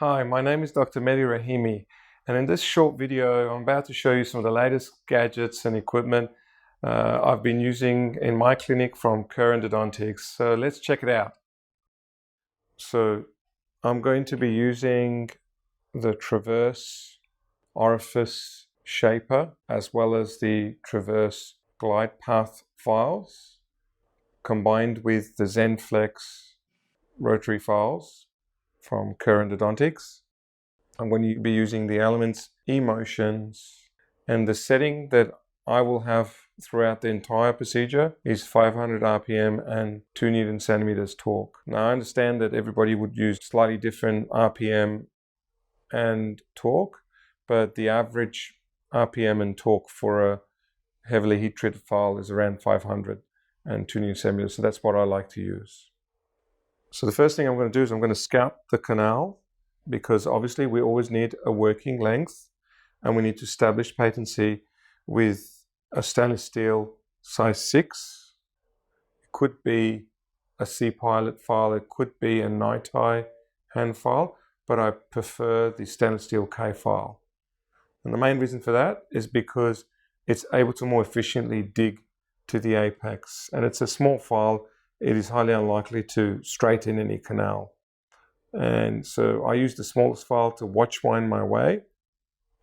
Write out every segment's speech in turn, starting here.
Hi, my name is Dr. Mehdi Rahimi, and in this short video I'm about to show you some of the latest gadgets and equipment I've been using in my clinic from endodontics. So let's check it out. So I'm going to be using the Traverse Orifice Shaper as well as the Traverse Glide Path files combined with the Zenflex rotary files from endodontics. I'm going to be using the Elements eMotions, and the setting that I will have throughout the entire procedure is 500 RPM and 2 Newton centimeters torque. Now I understand that everybody would use slightly different RPM and torque, but the average RPM and torque for a heavily heat treated file is around 500 and 2 Newton centimeters, so that's what I like to use. So the first thing I'm going to do is I'm going to scout the canal, because obviously we always need a working length and we need to establish patency with a stainless steel size 6. It could be a C-Pilot file, it could be a Nitai hand file, but I prefer the stainless steel K file. And the main reason for that is because it's able to more efficiently dig to the apex, and it's a small file. It is highly unlikely to straighten any canal. And so I use the smallest file to watch wind my way.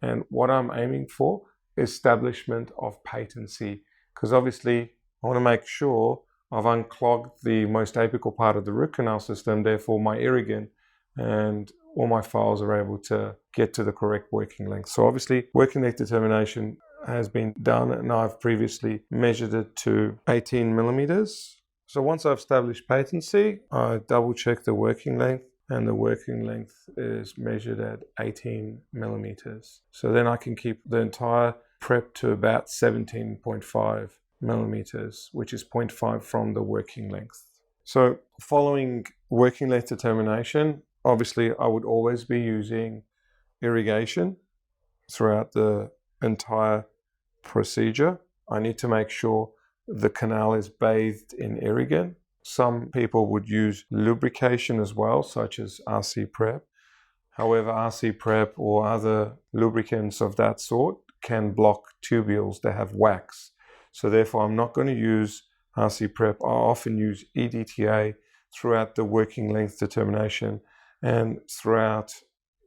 And what I'm aiming for is establishment of patency, because obviously I want to make sure I've unclogged the most apical part of the root canal system. Therefore my irrigant and all my files are able to get to the correct working length. So obviously working length determination has been done, and I've previously measured it to 18 millimeters. So once I've established patency, I double check the working length, and the working length is measured at 18 millimeters. So then I can keep the entire prep to about 17.5 millimeters, which is 0.5 from the working length. So following working length determination, obviously I would always be using irrigation throughout the entire procedure. I need to make sure the canal is bathed in irrigant. Some people would use lubrication as well, such as RC Prep. However, RC Prep or other lubricants of that sort can block tubules that have wax. So therefore, I'm not going to use RC Prep. I often use EDTA throughout the working length determination and throughout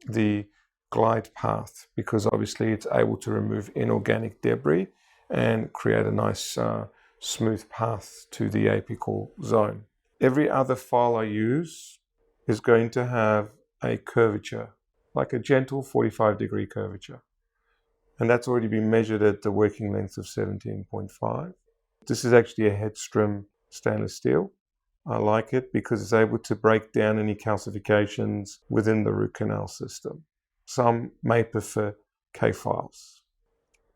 the glide path, because obviously it's able to remove inorganic debris and create a nice smooth path to the apical zone. Every other file I use is going to have a curvature, like a gentle 45-degree curvature. And that's already been measured at the working length of 17.5. This is actually a Headstrom stainless steel. I like it because it's able to break down any calcifications within the root canal system. Some may prefer K files.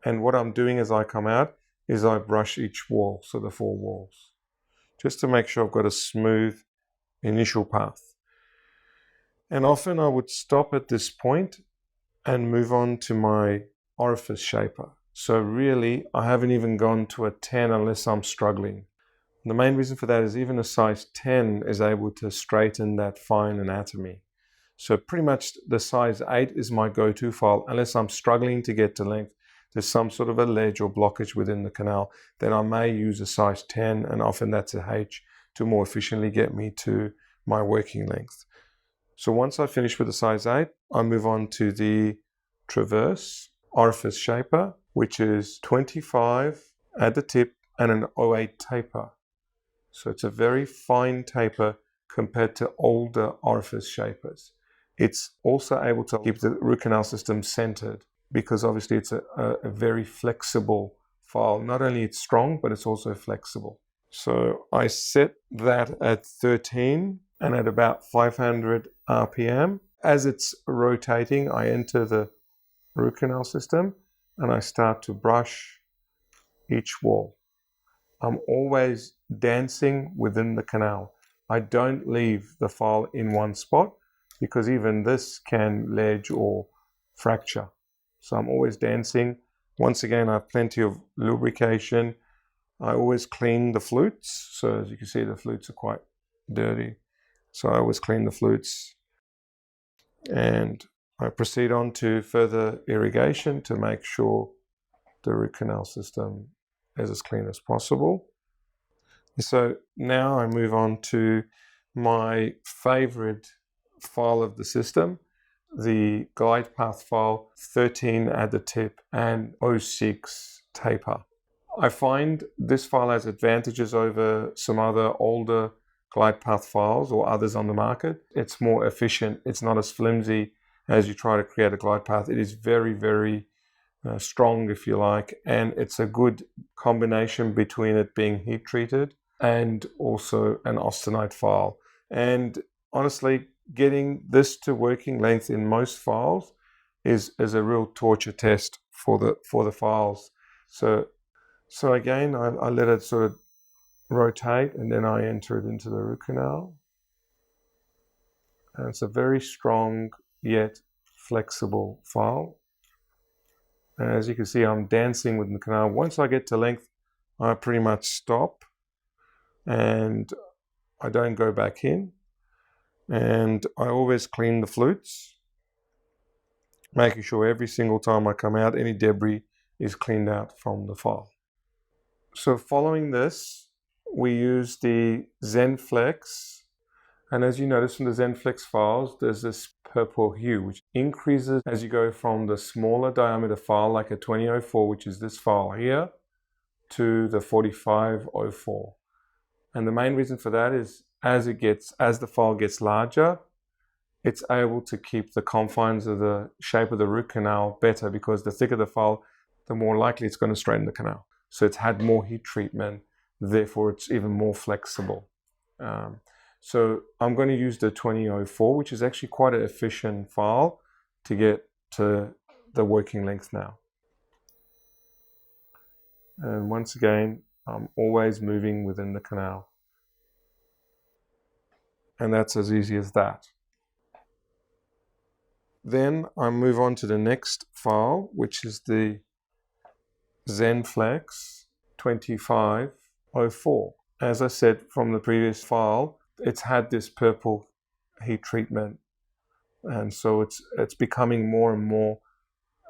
And what I'm doing as I come out is I brush each wall, so the 4 walls, just to make sure I've got a smooth initial path. And often I would stop at this point and move on to my orifice shaper. So really, I haven't even gone to a 10 unless I'm struggling. And the main reason for that is even a size 10 is able to straighten that fine anatomy. So pretty much the size 8 is my go-to file unless I'm struggling to get to length. There's some sort of a ledge or blockage within the canal, then I may use a size 10, and often that's a H, to more efficiently get me to my working length. So once I finish with the size 8, I move on to the Traverse Orifice Shaper, which is 25 at the tip and an 0.8 taper. So it's a very fine taper compared to older orifice shapers. It's also able to keep the root canal system centered, because obviously it's a very flexible file. Not only it's strong, but it's also flexible. So I set that at 13 and at about 500 RPM. As it's rotating, I enter the root canal system and I start to brush each wall. I'm always dancing within the canal. I don't leave the file in one spot, because even this can ledge or fracture. So I'm always dancing. Once again, I have plenty of lubrication. I always clean the flutes. So as you can see, the flutes are quite dirty. So I always clean the flutes. And I proceed on to further irrigation to make sure the root canal system is as clean as possible. So now I move on to my favorite file of the system, the glide path file 13 at the tip and 06 taper. I find this file has advantages over some other older glide path files or others on the market. It's more efficient. It's not as flimsy as you try to create a glide path. It is very, very strong, if you like, and it's a good combination between it being heat treated and also an austenite file. And honestly, getting this to working length in most files is a real torture test for the files. So again, I let it sort of rotate, and then I enter it into the root canal. And it's a very strong yet flexible file. And as you can see, I'm dancing with the canal. Once I get to length, I pretty much stop and I don't go back in. And I always clean the flutes, making sure every single time I come out, any debris is cleaned out from the file. So following this, we use the Zenflex. And as you notice from the Zenflex files, there's this purple hue, which increases as you go from the smaller diameter file, like a 2004, which is this file here, to the 4504. And the main reason for that is as the file gets larger, it's able to keep the confines of the shape of the root canal better, because the thicker the file, the more likely it's going to straighten the canal. So it's had more heat treatment, therefore it's even more flexible. So I'm going to use the 2004, which is actually quite an efficient file to get to the working length now. And once again, I'm always moving within the canal. And that's as easy as that. Then I move on to the next file, which is the Zenflex 2504. As I said from the previous file, it's had this purple heat treatment, and so it's becoming more and more,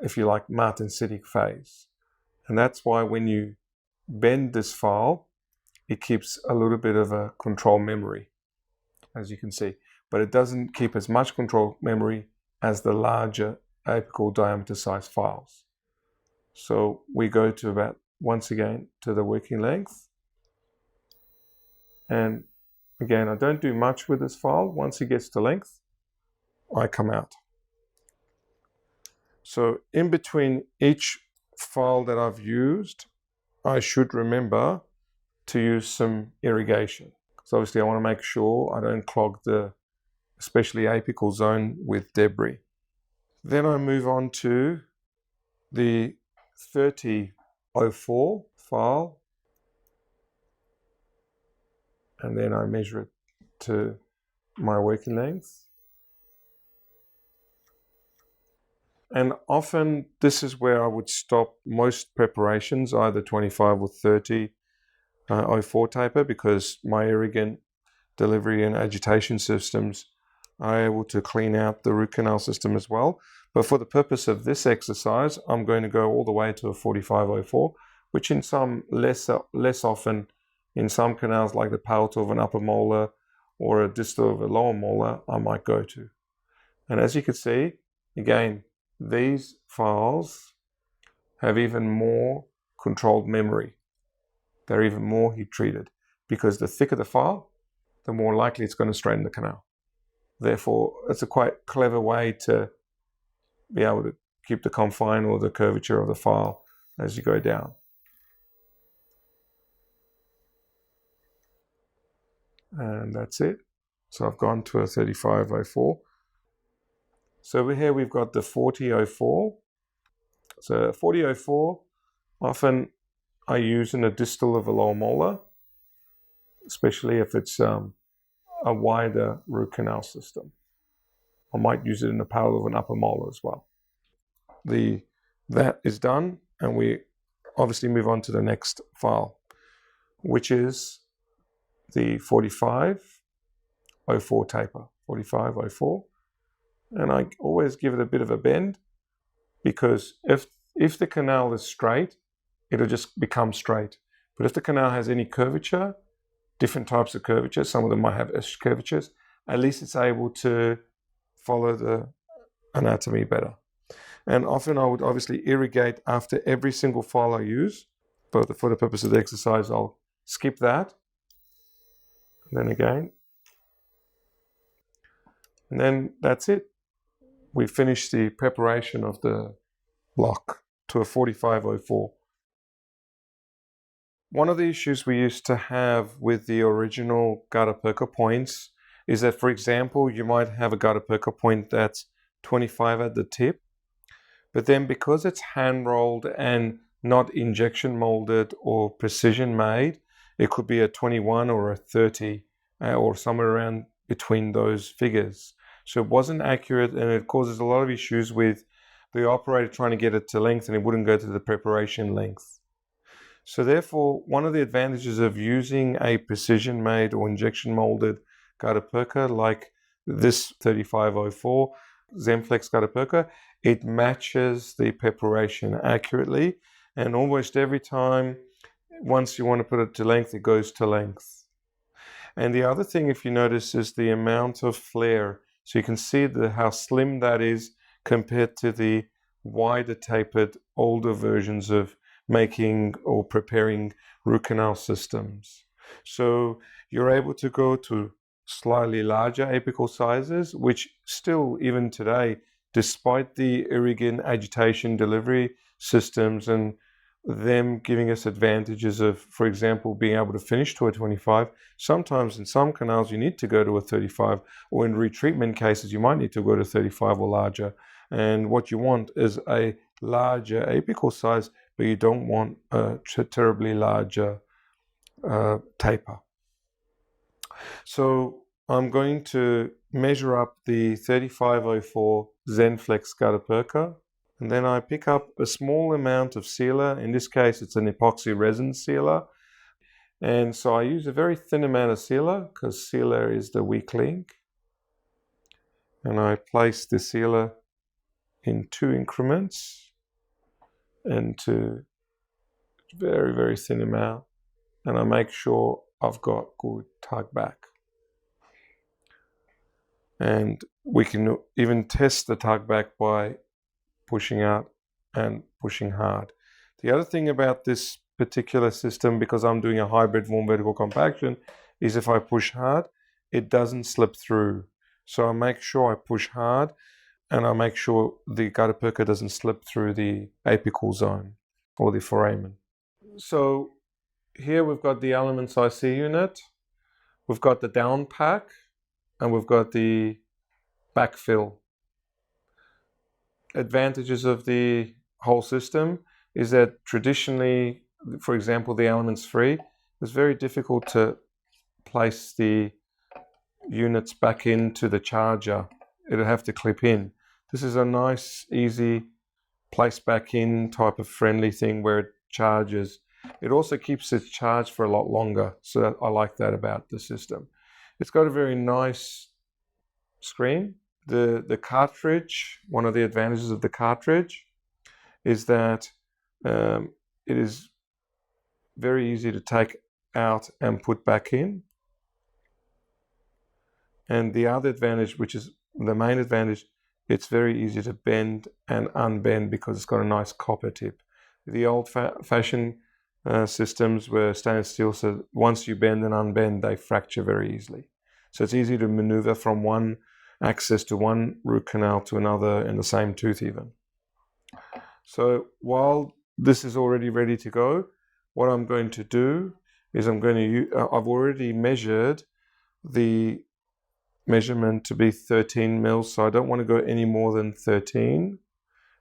if you like, martensitic phase. And that's why when you bend this file, it keeps a little bit of a control memory, as you can see, but it doesn't keep as much control memory as the larger apical diameter size files. So we go to about, once again, to the working length. And again, I don't do much with this file. Once it gets to length, I come out. So in between each file that I've used, I should remember to use some irrigation. Because obviously I want to make sure I don't clog the especially apical zone with debris. Then I move on to the 3004 file, and then I measure it to my working length. And often this is where I would stop most preparations, either 25 or 30 04 taper, because my irrigant delivery and agitation systems are able to clean out the root canal system as well. But for the purpose of this exercise, I'm going to go all the way to a 4504, which in some less often, in some canals like the palatal of an upper molar or a distal of a lower molar, I might go to. And as you can see, again, these files have even more controlled memory. They're even more heat treated, because the thicker the file, the more likely it's going to straighten the canal. Therefore, it's a quite clever way to be able to keep the confine or the curvature of the file as you go down. And that's it. So I've gone to a 3504. So over here we've got the 4004. So 4004, often I use in a distal of a lower molar, especially if it's a wider root canal system. I might use it in the palatal of an upper molar as well. That is done, and we obviously move on to the next file, which is the 4504 taper, 4504. And I always give it a bit of a bend, because if the canal is straight, it'll just become straight. But if the canal has any curvature, different types of curvature, some of them might have curvatures, at least it's able to follow the anatomy better. And often I would obviously irrigate after every single file I use, but for the purpose of the exercise, I'll skip that. And then again. And then that's it. We finished the preparation of the block to a 4504. One of the issues we used to have with the original gutta-percha points is that, for example, you might have a gutta-percha point that's 25 at the tip, but then because it's hand rolled and not injection molded or precision made, it could be a 21 or a 30 or somewhere around between those figures. So it wasn't accurate, and it causes a lot of issues with the operator trying to get it to length, and it wouldn't go to the preparation length. So therefore, one of the advantages of using a precision made or injection molded gutta-percha like this 3504 Zenflex gutta-percha, it matches the preparation accurately, and almost every time, once you want to put it to length, it goes to length. And the other thing, if you notice, is the amount of flare. So you can see how slim that is compared to the wider tapered older versions of making or preparing root canal systems. So you're able to go to slightly larger apical sizes, which still, even today, despite the irrigant agitation delivery systems and them giving us advantages of, for example, being able to finish to a 25, sometimes in some canals you need to go to a 35, or in retreatment cases you might need to go to 35 or larger. And what you want is a larger apical size, but you don't want a terribly larger taper. So I'm going to measure up the 3504 Zenflex gutta-percha, and then I pick up a small amount of sealer. In this case, it's an epoxy resin sealer. And so I use a very thin amount of sealer because sealer is the weak link. And I place the sealer in 2 increments into very, very thin amount. And I make sure I've got good tug back. And we can even test the tug back by pushing out and pushing hard. The other thing about this particular system, because I'm doing a hybrid warm vertical compaction, is if I push hard, it doesn't slip through. So I make sure I push hard, and I make sure the gutta-percha doesn't slip through the apical zone or the foramen. So here we've got the Elements IC unit, we've got the down pack, and we've got the backfill. Advantages of the whole system is that traditionally, for example, the Elements Free, it's very difficult to place the units back into the charger. It'll have to clip in. This is a nice, easy place back in type of friendly thing where it charges. It also keeps its charge for a lot longer, so I like that about the system. It's got a very nice screen. The cartridge, one of the advantages of the cartridge is that it is very easy to take out and put back in. And the other advantage, which is the main advantage, it's very easy to bend and unbend because it's got a nice copper tip. The old-fashioned systems were stainless steel, so once you bend and unbend, they fracture very easily. So it's easy to maneuver from one access to one root canal to another in the same tooth even. So while this is already ready to go, what I'm going to do is I've already measured the measurement to be 13 mils, so I don't want to go any more than 13.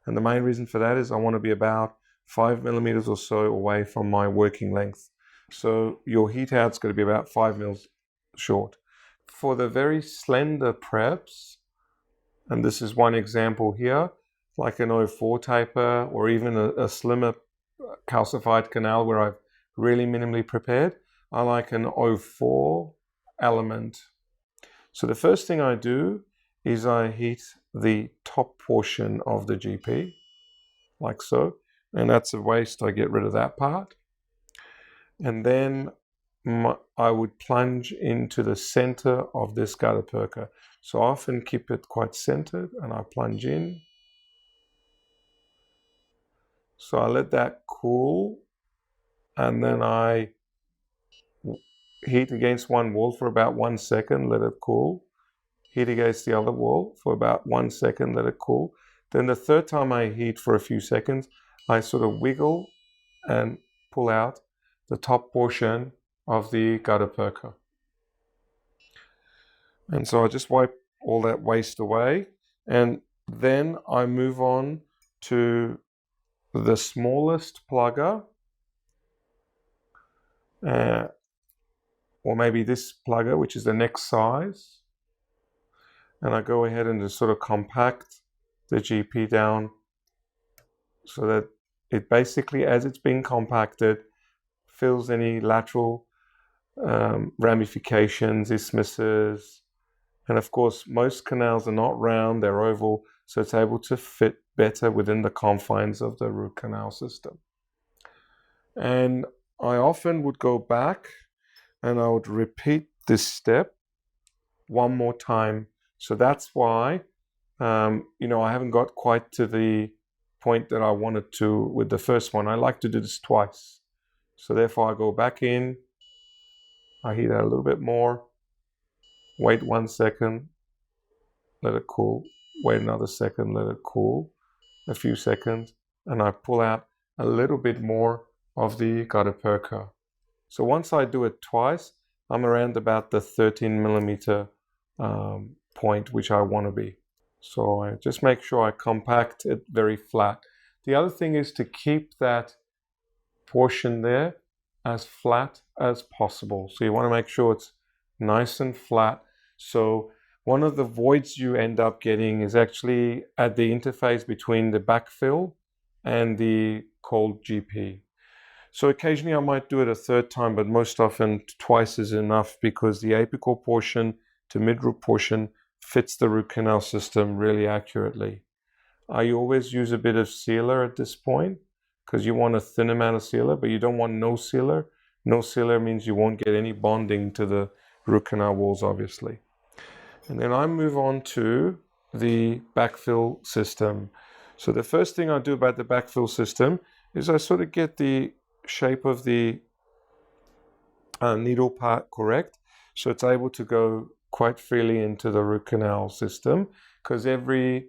And the main reason for that is I want to be about 5 millimeters or so away from my working length. So your heat out's going to be about 5 mils short. For the very slender preps, and this is one example here, like an 04 taper or even a slimmer calcified canal where I've really minimally prepared, I like an 04 element. So the first thing I do is I heat the top portion of the GP, like so. And that's a waste, I get rid of that part. And then I would plunge into the center of this gutter perker. So I often keep it quite centered and I plunge in. So I let that cool and then I heat against one wall for about 1 second, let it cool. Heat against the other wall for about 1 second, let it cool. Then the third time I heat for a few seconds, I sort of wiggle and pull out the top portion of the gutter perker. And so I just wipe all that waste away. And then I move on to the smallest plugger, or maybe this plugger, which is the next size. And I go ahead and just sort of compact the GP down so that it basically, as it's being compacted, fills any lateral ramifications, isthmuses. And of course, most canals are not round, they're oval, so it's able to fit better within the confines of the root canal system. And I often would go back and I would repeat this step one more time. So that's why, I haven't got quite to the point that I wanted to with the first one. I like to do this twice. So therefore I go back in, I heat that a little bit more, wait 1 second, let it cool, wait another second, let it cool, a few seconds, and I pull out a little bit more of the gutter perker. So once I do it twice, I'm around about the 13 millimeter point which I want to be. So I just make sure I compact it very flat. The other thing is to keep that portion there as flat as possible. So you want to make sure it's nice and flat. So one of the voids you end up getting is actually at the interface between the backfill and the cold GP. So occasionally I might do it a third time, but most often twice is enough because the apical portion to mid-root portion fits the root canal system really accurately. I always use a bit of sealer at this point because you want a thin amount of sealer, but you don't want no sealer. No sealer means you won't get any bonding to the root canal walls, obviously. And then I move on to the backfill system. So the first thing I do about the backfill system is I sort of get the shape of the needle part correct, so it's able to go quite freely into the root canal system because every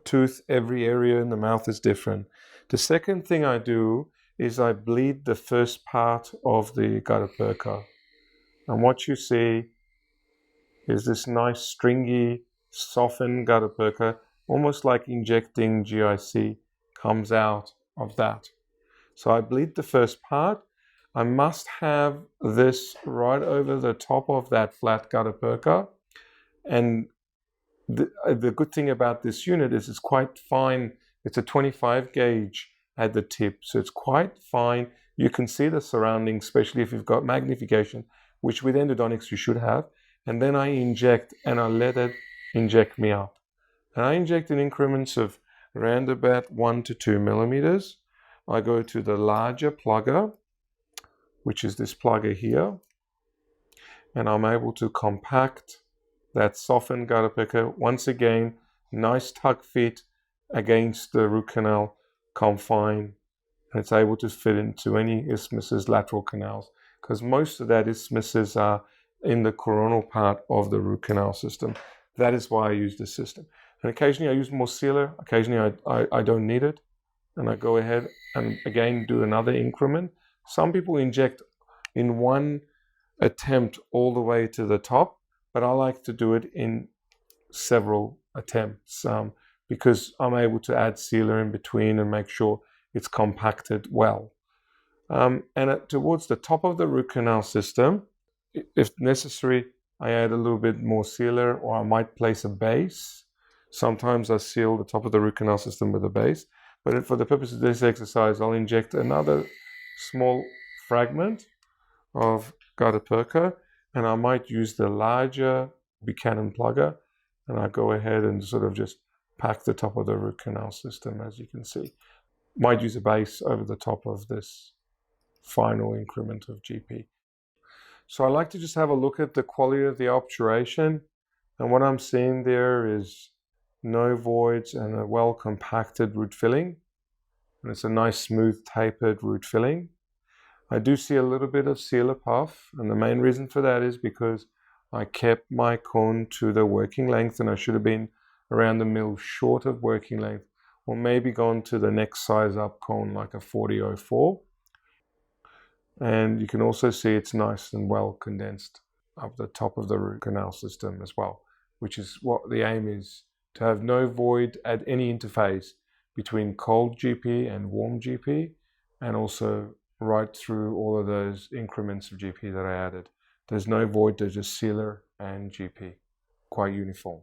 tooth, every area in the mouth is different. The second thing I do is I bleed the first part of the gutter perker, and what you see is this nice stringy softened gutter perker, almost like injecting GIC comes out of that. So I bleed the first part. I must have this right over the top of that flat gutter perker. And the good thing about this unit is it's quite fine. It's a 25 gauge at the tip, so it's quite fine. You can see the surroundings, especially if you've got magnification, which with endodontics you should have. And then I inject and I let it inject me up. And I inject in increments of around about 1 to 2 millimeters. I go to the larger plugger, which is this plugger here, and I'm able to compact that softened gutter perker. Once again, nice tuck fit against the root canal confine, and it's able to fit into any isthmuses, lateral canals, because most of that isthmuses are in the coronal part of the root canal system. That is why I use this system. And occasionally I use more sealer, occasionally I don't need it, and I go ahead and again do another increment. Some people inject in one attempt all the way to the top, but I like to do it in several attempts because I'm able to add sealer in between and make sure it's compacted well. And towards the top of the root canal system, if necessary, I add a little bit more sealer, or I might place a base. Sometimes I seal the top of the root canal system with a base. But for the purpose of this exercise, I'll inject another small fragment of gutter perker, and I might use the larger Buchanan plugger And I go ahead and sort of just pack the top of the root canal system, as you can see. Might use a base over the top of this final increment of GP. So I like to just have a look at the quality of the obturation, and what I'm seeing there is no voids and a well compacted root filling, and it's a nice smooth tapered root filling. I do see a little bit of sealer puff, and the main reason for that is because I kept my cone to the working length, and I should have been around the middle short of working length, or maybe gone to the next size up cone like a 4004. And you can also see it's nice and well condensed up the top of the root canal system as well, which is what the aim is, to have no void at any interface between cold GP and warm GP, and also right through all of those increments of GP that I added. There's no void, there's just sealer and GP, quite uniform.